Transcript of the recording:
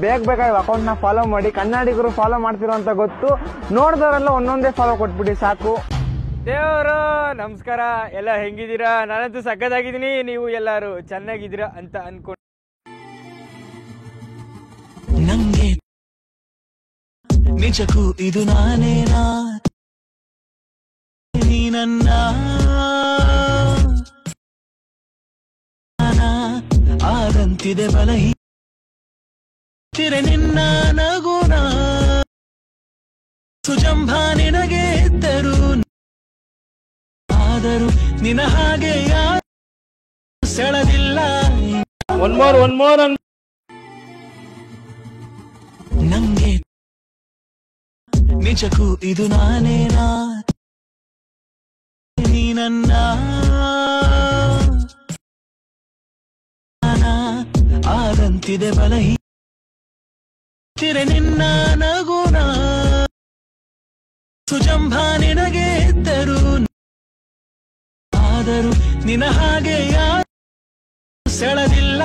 ಬೇಗ ಬೇಗ ಅಕೌಂಟ್ ನ ಫಾಲೋ ಮಾಡಿ. ಕನ್ನಡಿಗರು ಫಾಲೋ ಮಾಡ್ತಿರೋ ಅಂತ ಗೊತ್ತು, ನೋಡಿದವರೆಲ್ಲ ಒಂದೊಂದೇ ಫಾಲೋ ಕೊಟ್ಬಿಡಿ ಸಾಕು. ದೇವರು ನಮಸ್ಕಾರ, ಎಲ್ಲ ಹೆಂಗಿದ್ದೀರಾ? ನಾನಂತೂ ಸಕ್ಕತ್ತಾಗಿದ್ದೀನಿ, ನೀವು ಎಲ್ಲಾರು ಚೆನ್ನಾಗಿದ್ದೀರಾ ಅಂತ ಅನ್ಕೊಂಡು ನಂಗೆ ನಿಜಕ್ಕೂ ಇದು ನಾನೇನಾ, ನೀ ನನ್ನ ಆದಂತಿದೆ ಬಲಹಿ ತಿರೆ ನಿನ್ನ ನಗುನ ಸುಜಂಭ ನಿನಗೆ ಇದ್ದರು, ಆದರೂ ನಿನ್ನ ಹಾಗೆ ಯಾರು ಸೆಳೆದಿಲ್ಲ. ಒನ್ ಮೋರ್ ನಂಗೆ ನಿಜಕ್ಕೂ ಇದು ನಾನೇನಾ, ನೀ ನನ್ನ ಆದಂತಿದೆ ಬಲಹಿ ತಿರೆ ನಿನ್ನ ನಗುನ ಸುಜಂಭ ನಿನಗೆ ಇದ್ದರು, ಆದರೂ ನಿನ್ನ ಹಾಗೆ ಯಾರು ಸೆಳೆದಿಲ್ಲ.